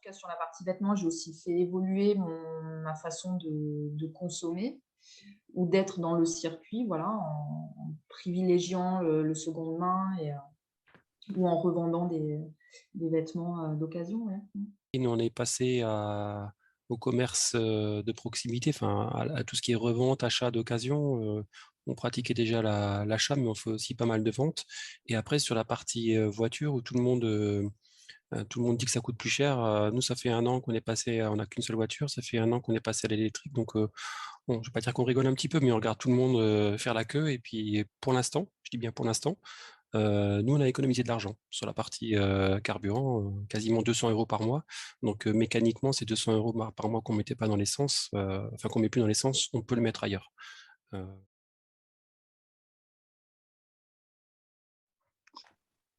tout cas sur la partie vêtements, j'ai aussi fait évoluer ma façon de consommer ou d'être dans le circuit, voilà, en privilégiant le seconde main ou en revendant des vêtements d'occasion. Ouais. Et nous, on est passé au commerce de proximité, enfin à tout ce qui est revente, achat d'occasion. On pratiquait déjà l'achat, mais on fait aussi pas mal de ventes. Et après, sur la partie voiture, où tout le monde dit que ça coûte plus cher, nous, ça fait un an qu'on est passé, on n'a qu'une seule voiture, ça fait un an qu'on est passé à l'électrique. Donc, bon, je ne vais pas dire qu'on rigole un petit peu, mais on regarde tout le monde faire la queue. Et puis, pour l'instant, je dis bien pour l'instant, nous, on a économisé de l'argent sur la partie carburant, quasiment 200 euros par mois. Donc, mécaniquement, ces 200 euros par mois qu'on ne mettait pas dans l'essence, enfin qu'on ne met plus dans l'essence, on peut le mettre ailleurs. Euh,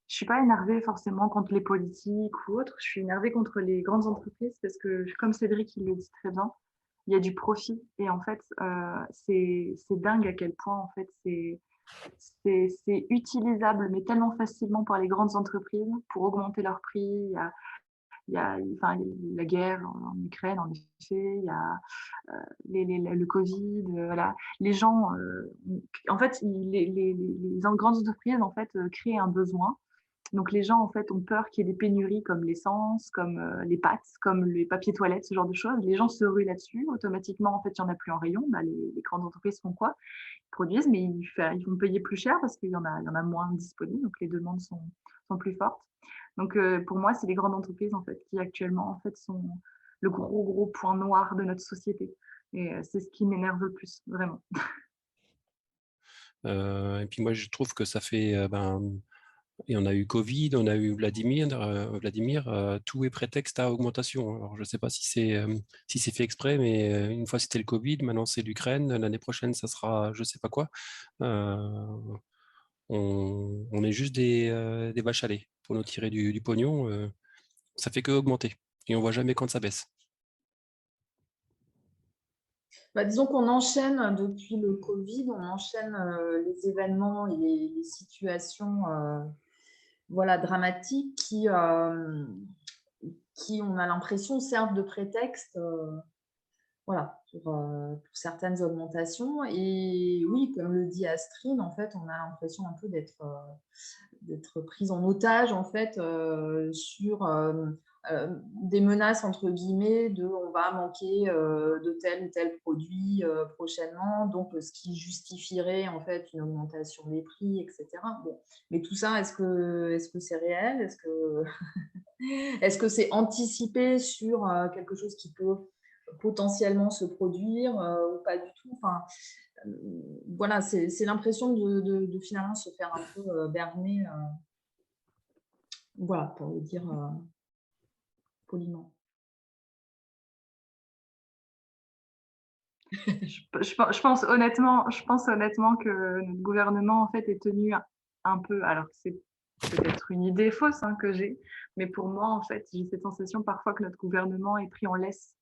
Je suis pas énervée forcément contre les politiques ou autres. Je suis énervée contre les grandes entreprises parce que, comme Cédric il le dit très bien, il y a du profit et en fait, c'est dingue à quel point en fait c'est utilisable mais tellement facilement par les grandes entreprises pour augmenter leurs prix. Enfin, la guerre en Ukraine, en effet, il y a le Covid, voilà. Les gens, en fait, les grandes entreprises en fait créent un besoin. Donc les gens en fait ont peur qu'il y ait des pénuries comme l'essence, comme les pâtes, comme les papiers toilettes, ce genre de choses. Les gens se ruent là-dessus. Automatiquement, en fait, il n'y en a plus en rayon. Bah, les grandes entreprises font quoi? Ils produisent, mais ils vont payer plus cher parce il y en a moins disponibles. Donc les demandes sont plus fortes. Donc pour moi, c'est les grandes entreprises en fait qui actuellement en fait sont le gros point noir de notre société. Et c'est ce qui m'énerve le plus, vraiment. et puis moi, je trouve que ça fait, et on a eu Covid, on a eu Vladimir, tout est prétexte à augmentation. Alors, je ne sais pas si c'est fait exprès, mais une fois c'était le Covid, maintenant c'est l'Ukraine, l'année prochaine ça sera je ne sais pas quoi. Euh, on est juste des vaches à lait pour nous tirer du pognon. Ça fait que augmenter et on voit jamais quand ça baisse. Bah, disons qu'on enchaîne depuis le Covid, on enchaîne les événements et les situations voilà, dramatiques qui, on a l'impression, servent de prétexte voilà, pour certaines augmentations. Et oui, comme le dit Astrid, en fait, on a l'impression un peu d'être prise en otage en fait sur des menaces entre guillemets de on va manquer de tel ou tel produit prochainement, donc ce qui justifierait en fait une augmentation des prix, etc. Bon, mais tout ça, est-ce que c'est réel? Est-ce que c'est anticipé sur quelque chose qui peut potentiellement se produire ou pas du tout? Enfin, voilà, c'est l'impression de finalement se faire un peu berner. Voilà, pour le dire poliment. Je pense honnêtement que notre gouvernement en fait est tenu un peu, alors c'est peut-être une idée fausse hein, que j'ai, mais pour moi en fait j'ai cette sensation parfois que notre gouvernement est pris en laisse,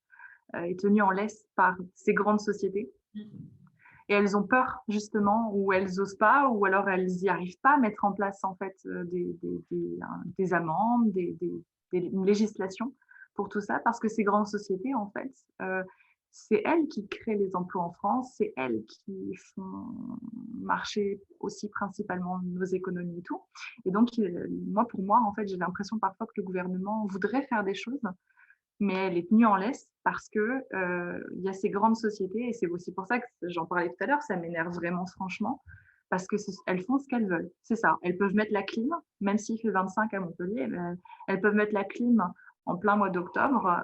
est tenu en laisse par ces grandes sociétés. Et elles ont peur justement, ou elles osent pas, ou alors elles n'y arrivent pas à mettre en place en fait des amendes, une législation pour tout ça, parce que ces grandes sociétés en fait, c'est elles qui créent les emplois en France, c'est elles qui font marcher aussi principalement nos économies et tout. Et donc moi pour moi en fait j'ai l'impression parfois que le gouvernement voudrait faire des choses, mais elle est tenue en laisse parce que il y a ces grandes sociétés et c'est aussi pour ça que j'en parlais tout à l'heure, ça m'énerve vraiment franchement parce que elles font ce qu'elles veulent. C'est ça. Elles peuvent mettre la clim, même s'il fait 25 à Montpellier, elles peuvent mettre la clim en plein mois d'octobre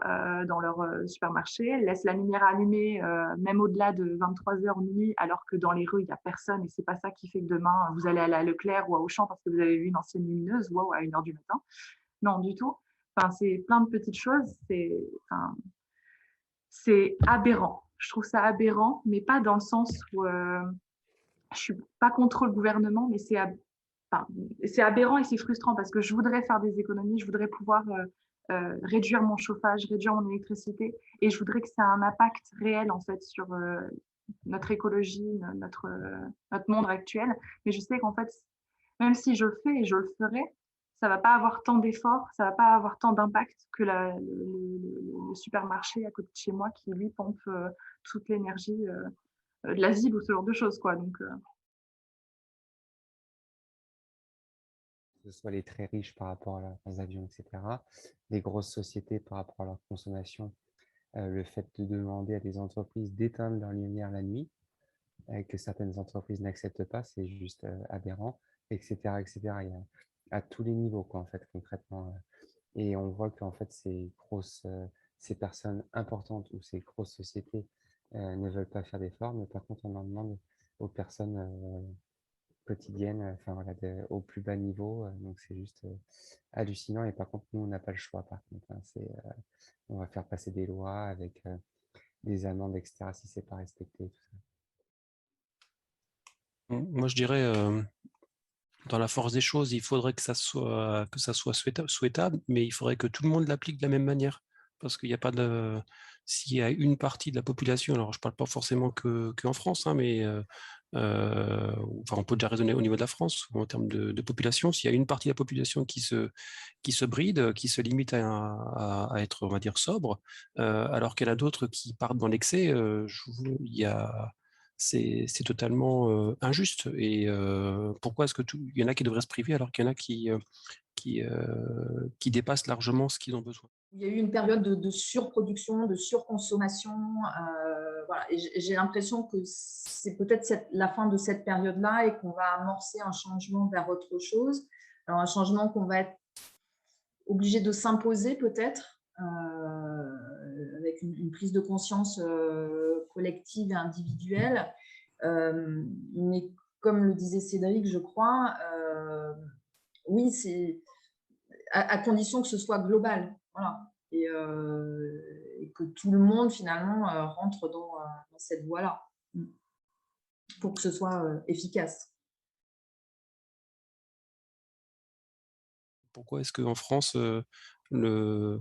dans leur supermarché. Elles laissent la lumière allumée même au-delà de 23h minuit, alors que dans les rues, il n'y a personne et c'est pas ça qui fait que demain, vous allez aller à Leclerc ou à Auchan parce que vous avez vu une ancienne lumineuse ou à 1h du matin. Non, du tout. Enfin, c'est plein de petites choses. C'est aberrant. Je trouve ça aberrant, mais pas dans le sens où je suis pas contre le gouvernement, mais enfin, c'est aberrant et c'est frustrant parce que je voudrais faire des économies, je voudrais pouvoir réduire mon chauffage, réduire mon électricité, et je voudrais que ça ait un impact réel en fait sur notre écologie, notre monde actuel. Mais je sais qu'en fait, même si je le fais et je le ferai, ça va pas avoir tant d'efforts, ça va pas avoir tant d'impact que le supermarché à côté de chez moi qui, lui, pompe toute l'énergie de la ville ou ce genre de choses, quoi. Donc, Que ce soit les très riches par rapport à leurs avions, etc., les grosses sociétés par rapport à leur consommation, le fait de demander à des entreprises d'éteindre leur lumière la nuit, que certaines entreprises n'acceptent pas, c'est juste aberrant, etc., etc. Il y a à tous les niveaux, quoi, en fait, concrètement. Et on voit qu'en fait, ces personnes importantes ou ces grosses sociétés ne veulent pas faire d'efforts, mais par contre, on en demande aux personnes quotidiennes, enfin voilà, au plus bas niveau. Donc c'est juste hallucinant. Et par contre, nous, on n'a pas le choix. Par contre, hein, on va faire passer des lois avec des amendes, etc. si c'est pas respecté, tout ça. Moi, je dirais, dans la force des choses, il faudrait que ça soit souhaitable, mais il faudrait que tout le monde l'applique de la même manière. Parce qu'il n'y a pas de... S'il y a une partie de la population, alors je ne parle pas forcément qu'en France, hein, mais enfin, on peut déjà raisonner au niveau de la France, en termes de population. S'il y a une partie de la population qui se bride, qui se limite à être, on va dire, sobre, alors qu'il y en a d'autres qui partent dans l'excès, c'est totalement injuste. Et pourquoi est-ce il y en a qui devraient se priver alors qu'il y en a qui dépassent largement ce qu'ils ont besoin? Il y a eu une période de surproduction, de surconsommation. Voilà. Et j'ai l'impression que c'est peut-être la fin de cette période-là et qu'on va amorcer un changement vers autre chose. Alors, un changement qu'on va être obligé de s'imposer peut-être, avec une prise de conscience collective et individuelle. Mais comme le disait Cédric, je crois, oui, c'est à condition que ce soit global. Voilà. Et que tout le monde, finalement, rentre dans cette voie-là pour que ce soit efficace. Pourquoi est-ce qu'en France, le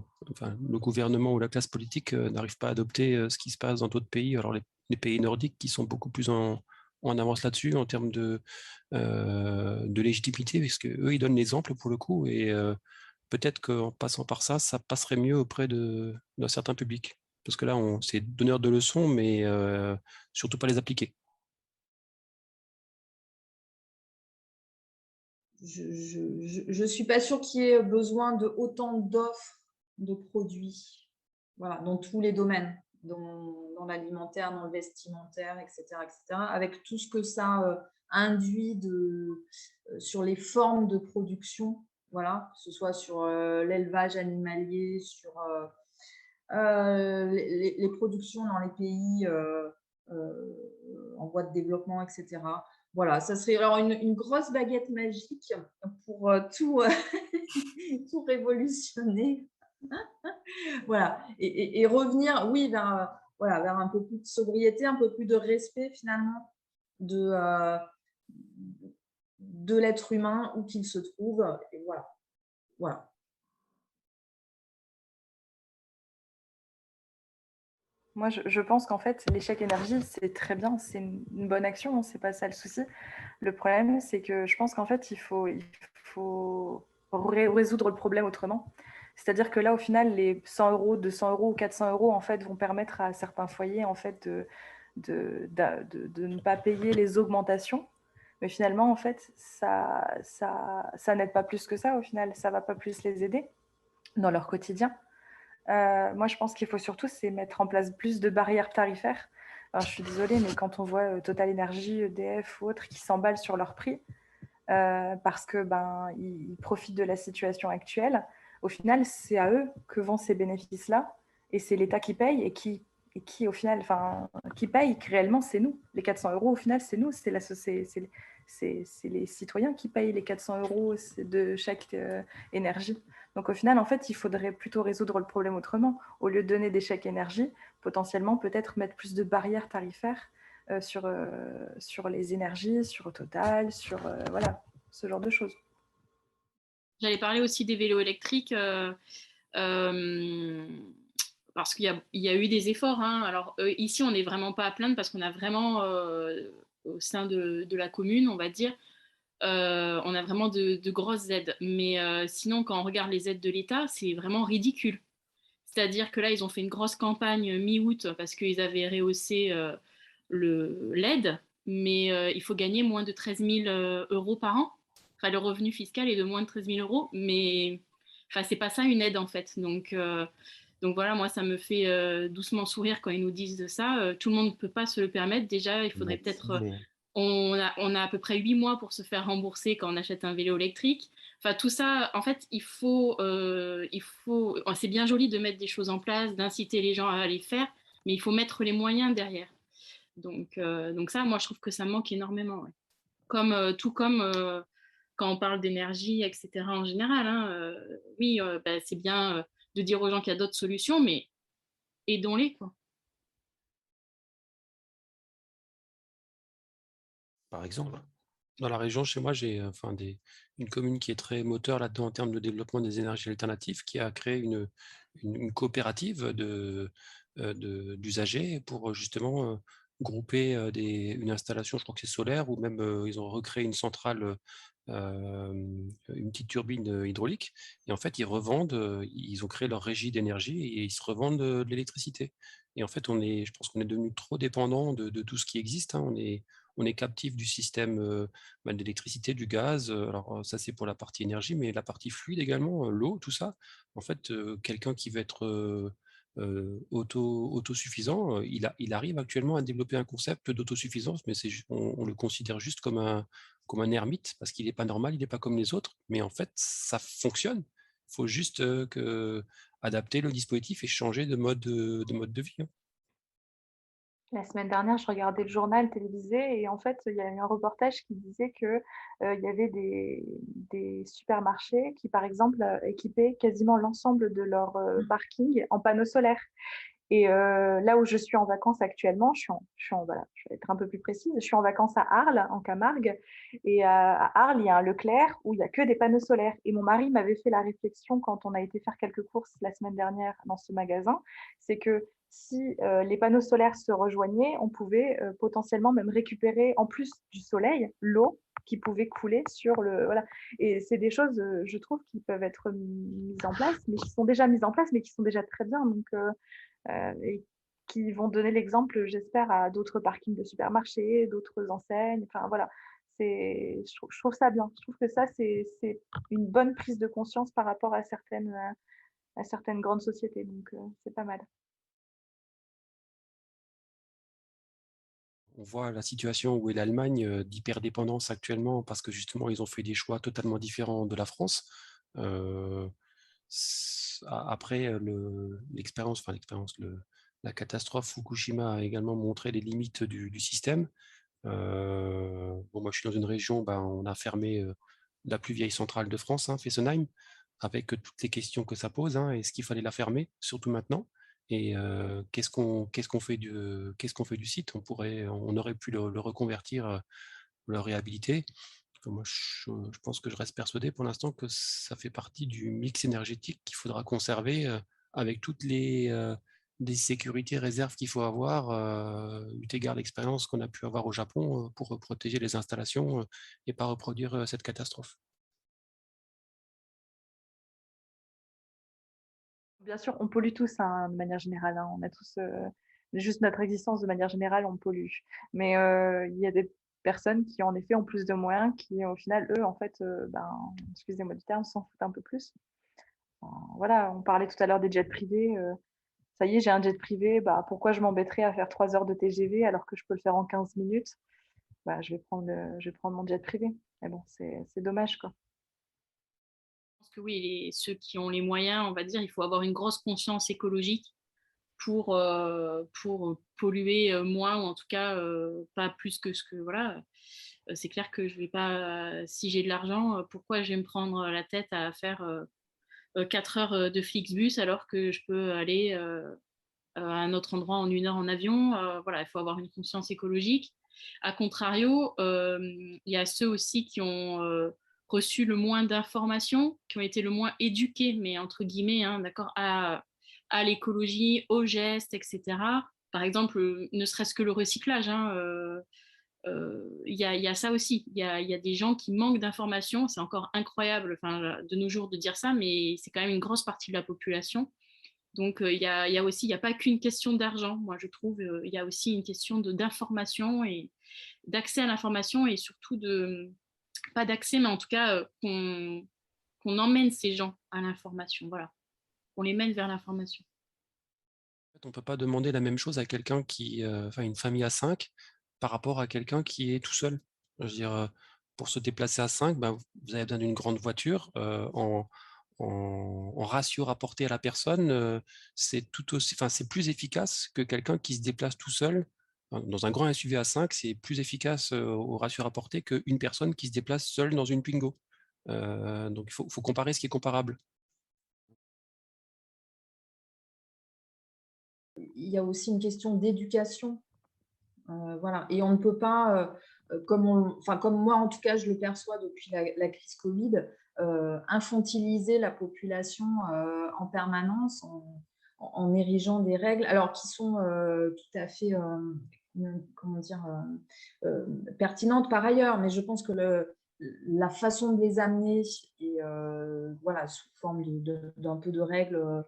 gouvernement ou la classe politique n'arrive pas à adopter ce qui se passe dans d'autres pays? Alors, les pays nordiques qui sont beaucoup plus en avance là-dessus en termes de légitimité, parce qu'eux, ils donnent l'exemple pour le coup, et peut-être qu'en passant par ça, ça passerait mieux auprès d'un certain public. Parce que là, c'est donneur de leçons, mais surtout pas les appliquer. Je ne suis pas sûre qu'il y ait besoin de autant d'offres de produits, voilà, dans tous les domaines, dans l'alimentaire, dans le vestimentaire, etc., avec tout ce que ça induit sur les formes de production, voilà, que ce soit sur l'élevage animalier, sur les productions dans les pays en voie de développement, etc. Voilà, ça serait alors une grosse baguette magique pour tout, tout révolutionner. Voilà, et revenir, oui, vers un peu plus de sobriété, un peu plus de respect finalement de l'être humain où qu'il se trouve. Et voilà. Voilà. moi, je pense qu'en fait, l'échec énergie, c'est très bien, c'est une bonne action, c'est pas ça le souci. Le problème, c'est que je pense qu'en fait, il faut résoudre le problème autrement. C'est-à-dire que là, au final, les 100 euros, 200 euros ou 400 euros, en fait, vont permettre à certains foyers, en fait, de ne pas payer les augmentations. Mais finalement, en fait, ça n'aide pas plus que ça, au final. Ça ne va pas plus les aider dans leur quotidien. Moi, je pense qu'il faut surtout c'est mettre en place plus de barrières tarifaires. Alors, je suis désolée, mais quand on voit Total Energy, EDF ou autres qui s'emballent sur leur prix parce que ils profitent de la situation actuelle, au final, c'est à eux que vont ces bénéfices-là, et c'est l'État qui paye et qui au final, qui paye réellement, c'est nous. Les 400 euros, au final, c'est nous, c'est les citoyens qui payent les 400 euros de chaque énergie. Donc au final, en fait, il faudrait plutôt résoudre le problème autrement. Au lieu de donner des chèques énergie, potentiellement peut-être mettre plus de barrières tarifaires sur les énergies, sur Total, sur voilà, ce genre de choses. J'allais parler aussi des vélos électriques parce qu'il y a eu des efforts. Hein. Alors ici, on n'est vraiment pas à plaindre parce qu'on a vraiment, au sein de la commune, on va dire, on a vraiment de grosses aides. Mais sinon, quand on regarde les aides de l'État, c'est vraiment ridicule. C'est-à-dire que là, ils ont fait une grosse campagne mi-août parce qu'ils avaient rehaussé l'aide, mais il faut gagner moins de 13 000 euros par an. Enfin, le revenu fiscal est de moins de 13 000 euros, mais enfin, c'est pas ça une aide en fait. Donc voilà, moi, ça me fait doucement sourire quand ils nous disent ça. Tout le monde ne peut pas se le permettre. Déjà, il faudrait peut-être on a à peu près 8 mois pour se faire rembourser quand on achète un vélo électrique. Enfin, tout ça, en fait, c'est bien joli de mettre des choses en place, d'inciter les gens à les faire, mais il faut mettre les moyens derrière. Donc ça, moi, je trouve que ça manque énormément. Ouais. Tout comme quand on parle d'énergie, etc. en général. Hein, oui, c'est bien de dire aux gens qu'il y a d'autres solutions, mais aidons-les, quoi. Par exemple, dans la région, chez moi, j'ai une commune qui est très moteur là-dedans en termes de développement des énergies alternatives, qui a créé une coopérative d'usagers pour justement grouper une installation, je crois que c'est solaire, ou même ils ont recréé une centrale, une petite turbine hydraulique, et en fait, ils ont créé leur régie d'énergie et ils se revendent de l'électricité. Et en fait, je pense qu'on est devenu trop dépendant de tout ce qui existe. Hein. On est captif du système d'électricité, du gaz. Alors ça, c'est pour la partie énergie, mais la partie fluide également, l'eau, tout ça. En fait, quelqu'un qui veut être autosuffisant, il arrive actuellement à développer un concept d'autosuffisance, mais on le considère juste comme un ermite, parce qu'il n'est pas normal, il n'est pas comme les autres, mais en fait, ça fonctionne. Il faut juste adapter le dispositif et changer de mode de vie. Hein. La semaine dernière, je regardais le journal télévisé et en fait, il y a eu un reportage qui disait que il y avait des supermarchés qui, par exemple, équipaient quasiment l'ensemble de leur parking en panneaux solaires. Et là où je suis en vacances actuellement, voilà, je vais être un peu plus précise, je suis en vacances à Arles, en Camargue. Et à Arles, il y a un Leclerc où il n'y a que des panneaux solaires. Et mon mari m'avait fait la réflexion quand on a été faire quelques courses la semaine dernière dans ce magasin, c'est que si les panneaux solaires se rejoignaient, on pouvait potentiellement même récupérer, en plus du soleil, l'eau qui pouvait couler sur le... Voilà. Et c'est des choses, je trouve, qui peuvent être mises en place, mais qui sont déjà mises en place, mais qui sont déjà très bien. Donc, et qui vont donner l'exemple, j'espère, à d'autres parkings de supermarchés, d'autres enseignes. Enfin, voilà. Je trouve ça bien. Je trouve que ça, c'est une bonne prise de conscience par rapport à certaines grandes sociétés. Donc, c'est pas mal. On voit la situation où est l'Allemagne d'hyperdépendance actuellement parce que justement, ils ont fait des choix totalement différents de la France. Après, la catastrophe Fukushima a également montré les limites du système. Moi, je suis dans une région, on a fermé la plus vieille centrale de France, hein, Fessenheim, avec toutes les questions que ça pose. Hein, est-ce qu'il fallait la fermer, surtout maintenant? Et qu'est-ce qu'on fait du site? On aurait pu le reconvertir, le réhabiliter. Moi, je pense que je reste persuadé pour l'instant que ça fait partie du mix énergétique qu'il faudra conserver avec toutes des sécurités réserves qu'il faut avoir, eu égard à l'expérience qu'on a pu avoir au Japon pour protéger les installations et pas reproduire cette catastrophe. Bien sûr, on pollue tous hein, de manière générale. Hein. On a tous juste notre existence de manière générale, on pollue. Mais il y a des personnes qui, en effet, ont plus de moyens, qui, au final, eux, en fait, excusez-moi du terme, s'en foutent un peu plus. Enfin, voilà, on parlait tout à l'heure des jets privés. Ça y est, j'ai un jet privé. Bah, pourquoi je m'embêterais à faire 3 heures de TGV alors que je peux le faire en 15 minutes? Bah, je vais prendre mon jet privé. Mais bon, c'est dommage, quoi. Je pense que oui, ceux qui ont les moyens, on va dire, il faut avoir une grosse conscience écologique pour polluer moins, ou en tout cas pas plus que ce que... Voilà. C'est clair que je vais pas, si j'ai de l'argent, pourquoi je vais me prendre la tête à faire 4 heures de Flixbus alors que je peux aller à un autre endroit en 1 heure en avion. Voilà, il faut avoir une conscience écologique. A contrario, il y a ceux aussi qui ont reçu le moins d'informations, qui ont été le moins éduqués, mais entre guillemets, hein, d'accord, à l'écologie, aux gestes, etc. Par exemple, ne serait-ce que le recyclage. Hein, il y a ça aussi. Il y a des gens qui manquent d'informations. C'est encore incroyable de nos jours de dire ça, mais c'est quand même une grosse partie de la population. Donc, il y a aussi, il n'y a pas qu'une question d'argent. Moi, je trouve, il y a aussi une question d'information et d'accès à l'information et surtout pas d'accès, mais en tout cas, qu'on emmène ces gens à l'information. Voilà, qu'on les mène vers l'information. On ne peut pas demander la même chose à quelqu'un une famille à 5 par rapport à quelqu'un qui est tout seul. Je veux dire, pour se déplacer à 5, vous avez besoin d'une grande voiture. En ratio rapporté à la personne, c'est plus efficace que quelqu'un qui se déplace tout seul. Dans un grand SUV à 5, c'est plus efficace au ratio rapporté qu'une personne qui se déplace seule dans une Twingo. Donc il faut comparer ce qui est comparable. Il y a aussi une question d'éducation. Voilà. Et on ne peut pas, comme moi en tout cas je le perçois depuis la crise Covid, infantiliser la population en permanence en érigeant des règles, alors qui sont tout à fait, pertinentes par ailleurs, mais je pense que la façon de les amener et sous forme d'un peu de règles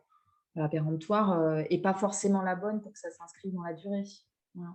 péremptoires est pas forcément la bonne pour que ça s'inscrive dans la durée. Voilà.